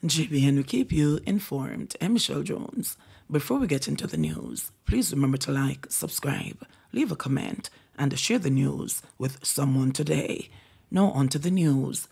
JBNN will keep you informed. I'm Michelle Jones. Before we get into the news, please remember to like, subscribe, leave a comment, and share the news with someone today. Now on to the news.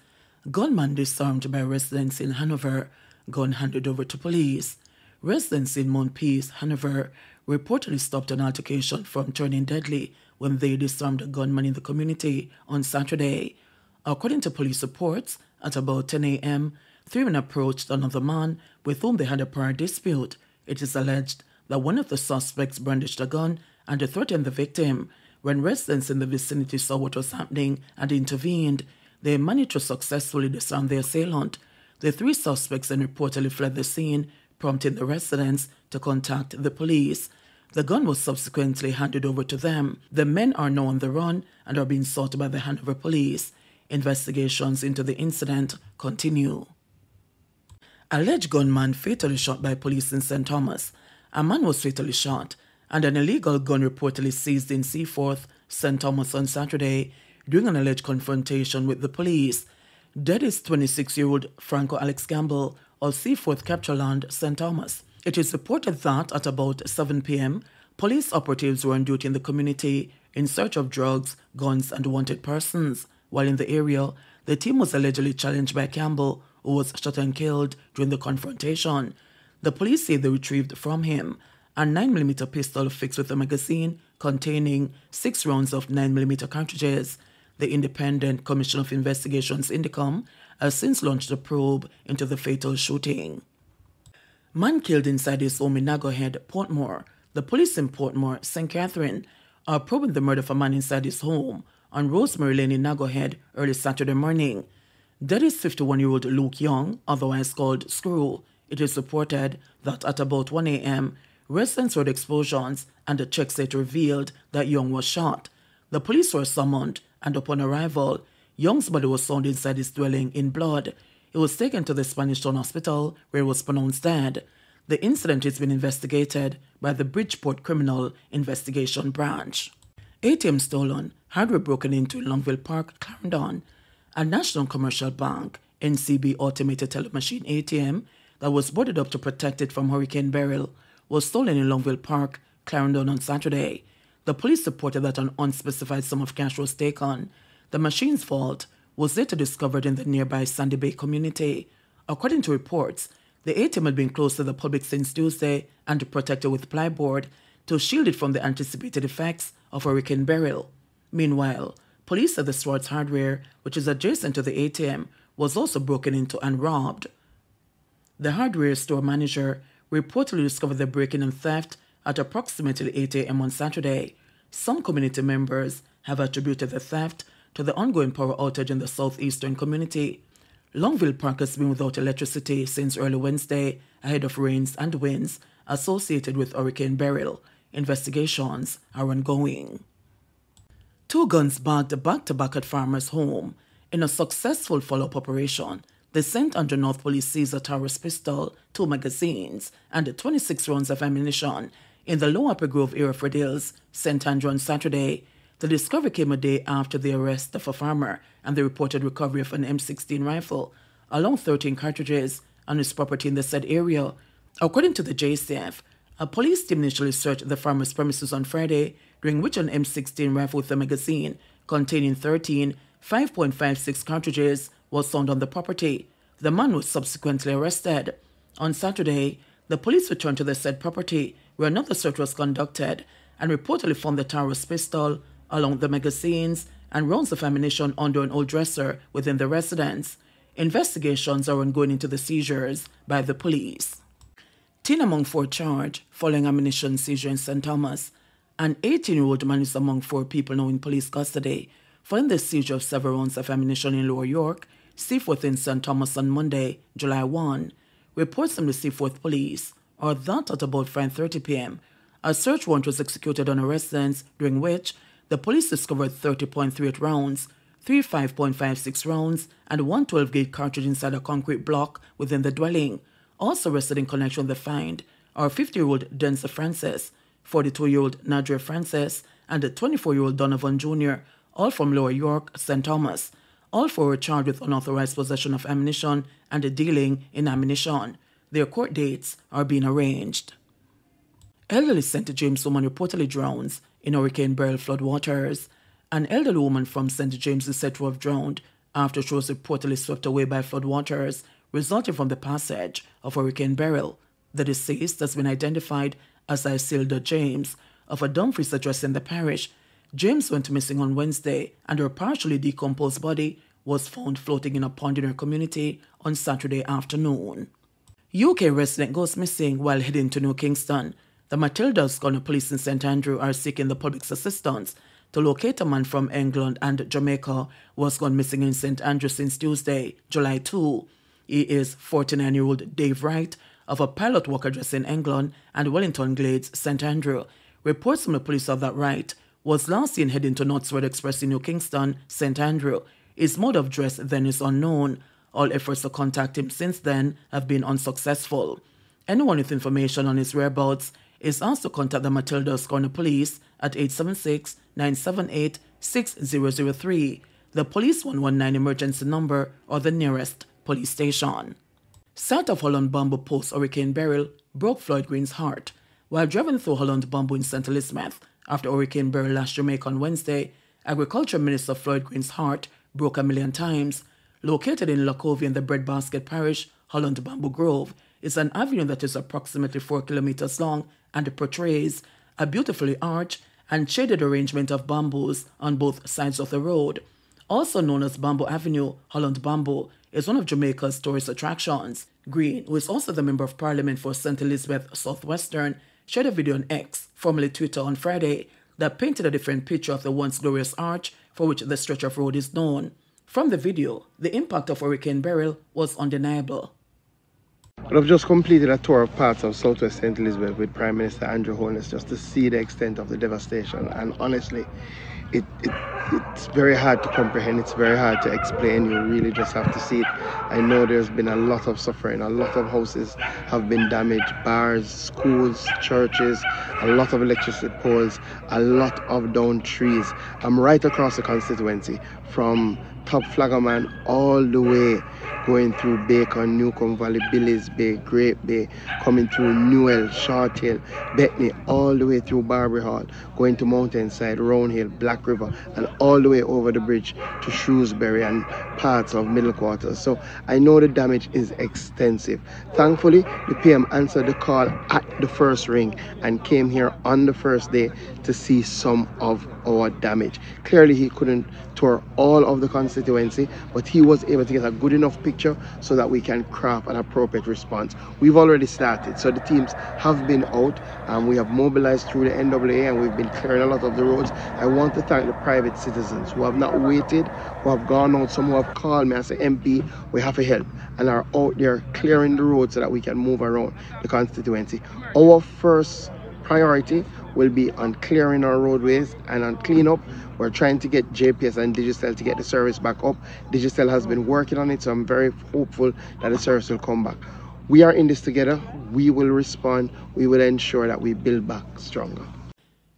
Gunman disarmed by residents in Hanover, gun handed over to police. Residents in Mount Peace, Hanover, reportedly stopped an altercation from turning deadly when they disarmed a gunman in the community on Saturday. According to police reports, at about 10 a.m., three men approached another man with whom they had a prior dispute. It is alleged that one of the suspects brandished a gun and threatened the victim. When residents in the vicinity saw what was happening and intervened, they managed to successfully disarm the assailant. The three suspects then reportedly fled the scene, prompting the residents to contact the police. The gun was subsequently handed over to them. The men are now on the run and are being sought by the Hanover police. Investigations into the incident continue. Alleged gunman fatally shot by police in St. Thomas. A man was fatally shot and an illegal gun reportedly seized in Seaforth, St. Thomas on Saturday during an alleged confrontation with the police. Dead is 26-year-old Franco Alex Gamble of Seaforth Captureland, St. Thomas. It is reported that at about 7 p.m., police operatives were on duty in the community in search of drugs, guns, and wanted persons. While in the area, the team was allegedly challenged by Campbell, who was shot and killed during the confrontation. The police say they retrieved from him a 9mm pistol fixed with a magazine containing 6 rounds of 9mm cartridges. The Independent Commission of Investigations, INDECOM, has since launched a probe into the fatal shooting. Man killed inside his home in Naggohead, Portmore. The police in Portmore, St. Catherine, are probing the murder of a man inside his home on Rosemary Lane in Naggohead early Saturday morning. That is 51-year-old Luke Young, otherwise called Screw. It is reported that at about 1 a.m., residents heard explosions and the check set revealed that Young was shot. The police were summoned and upon arrival, Young's body was found inside his dwelling in blood. He was taken to the Spanish Town Hospital where he was pronounced dead. The incident is being investigated by the Bridgeport Criminal Investigation Branch. ATM Stolen, hardware broken into in Longville Park, Clarendon. A National Commercial Bank, NCB automated teller machine ATM that was boarded up to protect it from Hurricane Beryl was stolen in Longville Park, Clarendon on Saturday. The police reported that an unspecified sum of cash was taken. The machine's vault was later discovered in the nearby Sandy Bay community. According to reports, the ATM had been closed to the public since Tuesday and protected with plyboard to shield it from the anticipated effects of Hurricane Beryl. Meanwhile, police said the Swartz hardware, which is adjacent to the ATM, was also broken into and robbed. The hardware store manager reportedly discovered the break-in and theft at approximately 8 a.m. on Saturday. Some community members have attributed the theft to the ongoing power outage in the southeastern community. Longville Park has been without electricity since early Wednesday ahead of rains and winds associated with Hurricane Beryl. Investigations are ongoing. 2 guns bagged back-to-back at farmer's home. In a successful follow-up operation, the St. Andrew North Police seized a Taurus pistol, 2 magazines, and 26 rounds of ammunition in the Low Upper Grove area of Red Hills, St. Andrew on Saturday. The discovery came a day after the arrest of a farmer and the reported recovery of an M16 rifle, along 13 cartridges, on his property in the said area. According to the JCF, a police team initially searched the farmer's premises on Friday, during which an M16 rifle with a magazine containing 13 5.56 cartridges was found on the property. The man was subsequently arrested. On Saturday, the police returned to the said property where another search was conducted and reportedly found the Taurus pistol along with the magazines and rounds of ammunition under an old dresser within the residence. Investigations are ongoing into the seizures by the police. 10 among 4 charged following ammunition seizure in St. Thomas. An 18-year-old man is among 4 people now in police custody following the seizure of several rounds of ammunition in Lower York, Seaforth in St. Thomas on Monday, July 1. Reports from the Seaforth police are that at about 5:30 p.m., a search warrant was executed on a residence during which the police discovered 30.38 rounds, 3 5.56 rounds, and 1 12-gauge cartridge inside a concrete block within the dwelling. Also arrested in connection with the find are 50-year-old Denza Francis, 42-year-old Nadra Francis, and a 24-year-old Donovan Jr., all from Lower York, St. Thomas. All four were charged with unauthorized possession of ammunition and dealing in ammunition. Their court dates are being arranged. Elderly St. James woman reportedly drowns in Hurricane Beryl floodwaters. An elderly woman from St. James is said to have drowned after she was reportedly swept away by floodwaters resulting from the passage of Hurricane Beryl. The deceased has been identified as Isilda James of a Dumfries address in the parish. James went missing on Wednesday, and her partially decomposed body was found floating in a pond in her community on Saturday afternoon. UK resident goes missing while heading to New Kingston. The Matildas Corner Police in St. Andrew are seeking the public's assistance to locate a man from England and Jamaica who has gone missing in St. Andrew since Tuesday, July 2. He is 49-year-old Dave Wright of a pilot work address in England and Wellington Glades, St. Andrew. Reports from the police of that Wright was last seen heading to Northward Express in New Kingston, St. Andrew. His mode of dress then is unknown. All efforts to contact him since then have been unsuccessful. Anyone with information on his whereabouts is asked to contact the Matildas Corner Police at 876-978-6003, the Police 119 emergency number, or the nearest police station. Sight of Holland Bamboo post-Hurricane Beryl broke Floyd Green's heart. While driving through Holland Bamboo in St. Elizabeth after Hurricane Beryl lashed Jamaica on Wednesday, Agriculture Minister Floyd Green's heart broke a million times. Located in Lochovia in the Breadbasket Parish, Holland Bamboo Grove is an avenue that is approximately 4 kilometers long and portrays a beautifully arched and shaded arrangement of bamboos on both sides of the road. Also known as Bamboo Avenue, Holland Bamboo is one of Jamaica's tourist attractions. Green, who is also the Member of Parliament for St. Elizabeth Southwestern, shared a video on X, formerly Twitter, on Friday that painted a different picture of the once glorious arch for which the stretch of road is known. From the video, the impact of Hurricane Beryl was undeniable. I've just completed a tour of parts of Southwest St. Elizabeth with Prime Minister Andrew Holness just to see the extent of the devastation, and honestly, it's very hard to comprehend, it's very hard to explain. You really just have to see it. I know there's been a lot of suffering, a lot of houses have been damaged, bars, schools, churches, a lot of electricity poles, a lot of downed trees. I'm right across the constituency from Top Flaggerman all the way, going through Bacon, Newcomb Valley, Billy's Bay, Great Bay, coming through Newell, Short Hill, Bethany, all the way through Barbary Hall, going to Mountainside, Round Hill, Black River, and all the way over the bridge to Shrewsbury and parts of Middle Quarters. So I know the damage is extensive. Thankfully, the PM answered the call at the first ring and came here on the first day to see some of our damage. Clearly, he couldn't tour all of the constituency, but he was able to get a good enough picture so that we can craft an appropriate response. We've already started, so the teams have been out and we have mobilized through the NAA and we've been clearing a lot of the roads. I want to thank the private citizens who have not waited, who have gone out, some who have called me and said, MP, we have to help, and are out there clearing the roads so that we can move around the constituency. Our first priority will be on clearing our roadways and on cleanup. We're trying to get JPS and Digicel to get the service back up. Digicel has been working on it, so I'm very hopeful that the service will come back. We are in this together. We will respond. We will ensure that we build back stronger.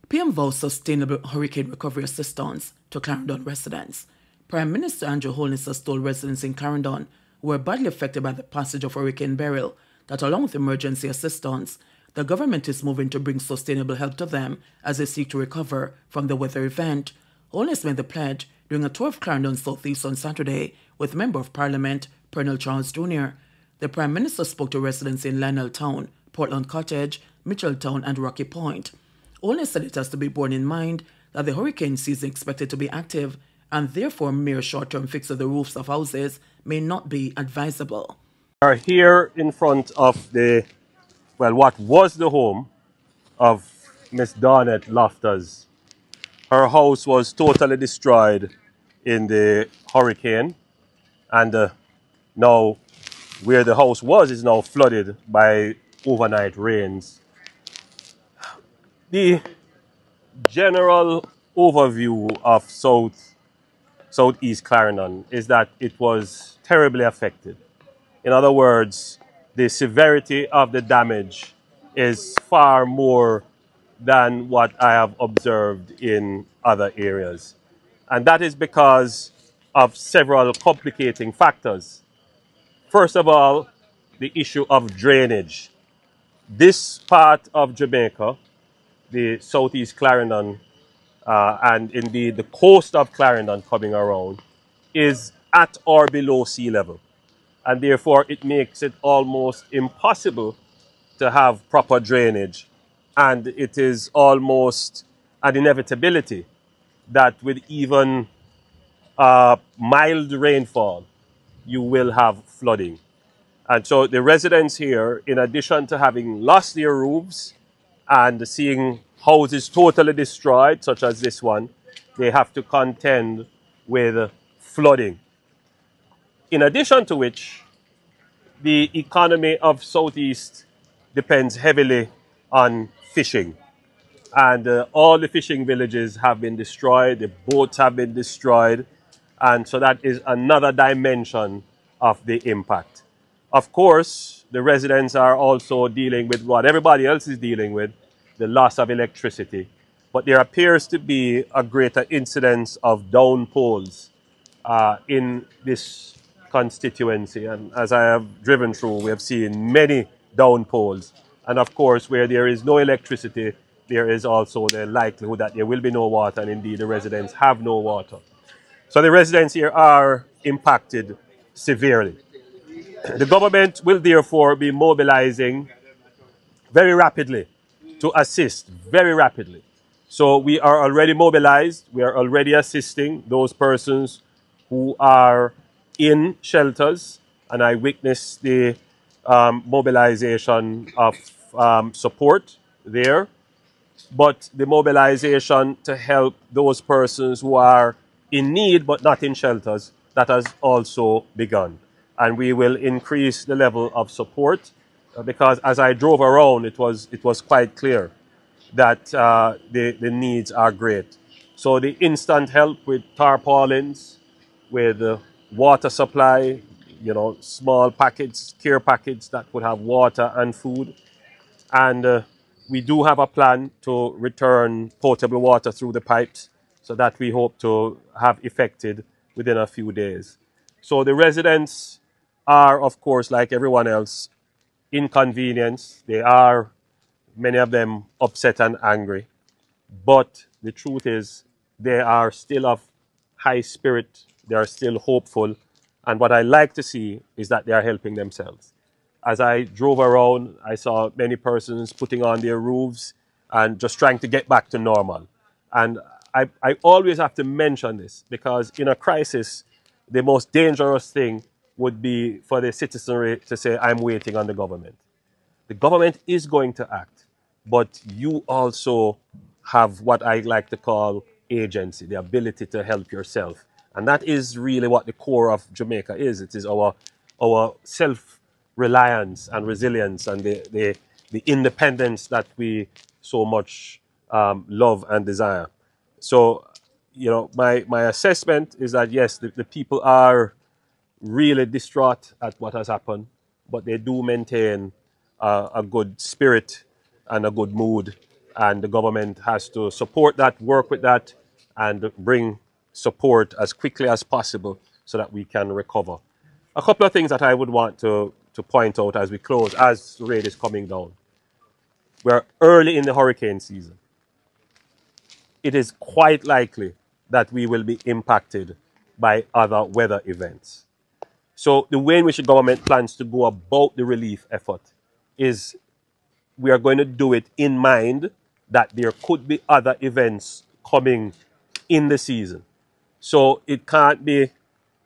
PM vows sustainable hurricane recovery assistance to Clarendon residents. Prime Minister Andrew Holness has told residents in Clarendon who were badly affected by the passage of Hurricane Beryl that along with emergency assistance, the government is moving to bring sustainable help to them as they seek to recover from the weather event. Holness made the pledge during a tour of Clarendon South East on Saturday with Member of Parliament Pernell Charles Jr. The Prime Minister spoke to residents in Lionel Town, Portland Cottage, Mitchelltown and Rocky Point. Holness said it has to be borne in mind that the hurricane season is expected to be active and therefore mere short-term fix of the roofs of houses may not be advisable. We are here in front of what was the home of Miss Darnett Loftus. Her house was totally destroyed in the hurricane, and now where the house was is now flooded by overnight rains. The general overview of Southeast Clarendon is that it was terribly affected. In other words, the severity of the damage is far more than what I have observed in other areas. And that is because of several complicating factors. First of all, the issue of drainage. This part of Jamaica, the southeast Clarendon, and indeed the coast of Clarendon coming around, is at or below sea level. And therefore, it makes it almost impossible to have proper drainage. And it is almost an inevitability that with even mild rainfall, you will have flooding. And so the residents here, in addition to having lost their roofs and seeing houses totally destroyed, such as this one, they have to contend with flooding. In addition to which, the economy of Southeast depends heavily on fishing. And all the fishing villages have been destroyed, the boats have been destroyed, and so that is another dimension of the impact. Of course, the residents are also dealing with what everybody else is dealing with, the loss of electricity. But there appears to be a greater incidence of down poles in this constituency. And as I have driven through, we have seen many down poles. And of course, where there is no electricity, there is also the likelihood that there will be no water, and indeed the residents have no water. So the residents here are impacted severely. The government will therefore be mobilizing very rapidly to assist, very rapidly. So we are already mobilized, we are already assisting those persons who are in shelters, and I witnessed the mobilization of support there. But the mobilization to help those persons who are in need but not in shelters, that has also begun. And we will increase the level of support because as I drove around, it was quite clear that the needs are great. So the instant help with tarpaulins, with water supply, small packets, care packets that would have water and food. And we do have a plan to return potable water through the pipes, so that we hope to have effected within a few days. So the residents are, of course, like everyone else, inconvenienced. They are, many of them, upset and angry. But the truth is, they are still of high spirit. They are still hopeful. And what I like to see is that they are helping themselves. As I drove around, I saw many persons putting on their roofs and just trying to get back to normal. And I always have to mention this because in a crisis, the most dangerous thing would be for the citizenry to say, I'm waiting on the government. The government is going to act, but you also have what I like to call agency, the ability to help yourself. And that is really what the core of Jamaica is. It is our self-reliance and resilience and the independence that we so much love and desire. So, my assessment is that, yes, the people are really distraught at what has happened, but they do maintain a good spirit and a good mood. And the government has to support that, work with that, and bring support as quickly as possible so that we can recover. A couple of things that I would want to point out as we close, as the rain is coming down. We're early in the hurricane season. It is quite likely that we will be impacted by other weather events. So the way in which the government plans to go about the relief effort is we are going to do it in mind that there could be other events coming in the season. So it can't be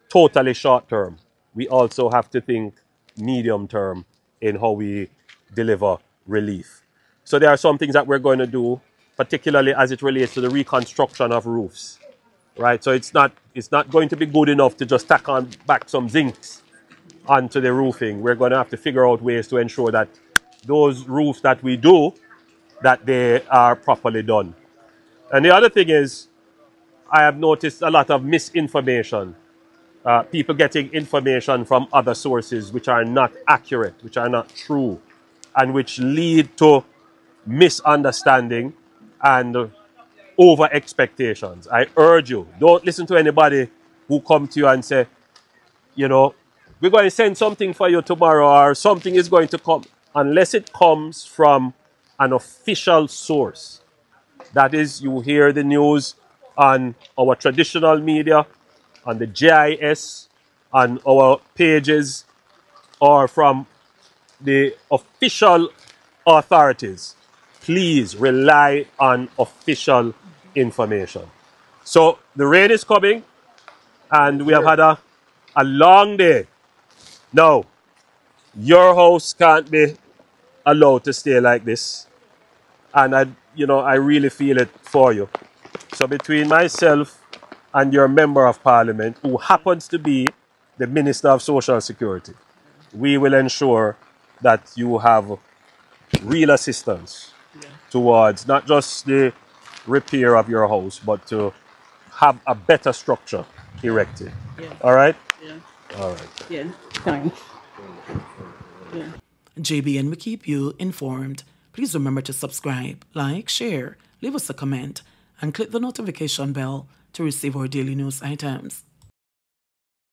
totally short term. We also have to think medium term in how we deliver relief. So there are some things that we're going to do, particularly as it relates to the reconstruction of roofs. Right? So it's not going to be good enough to just tack on back some zincs onto the roofing. We're going to have to figure out ways to ensure that those roofs that we do, that they are properly done. And the other thing is, I have noticed a lot of misinformation. People getting information from other sources which are not accurate, which are not true, and which lead to misunderstanding and over expectations. I urge you, don't listen to anybody who come to you and say, you know, we're going to send something for you tomorrow or something is going to come, unless it comes from an official source. That is, you hear the news on our traditional media, on the GIS, on our pages, or from the official authorities. Please rely on official information. So the rain is coming, and we have had a long day. Now, your house can't be allowed to stay like this, and I really feel it for you. So between myself and your member of parliament, who happens to be the Minister of Social Security, we will ensure that you have real assistance towards not just the repair of your house, but to have a better structure erected. Yeah. All right? Yeah. All right. Yeah. Thanks. Yeah. JBN will keep you informed. Please remember to subscribe, like, share, leave us a comment, and click the notification bell to receive our daily news items.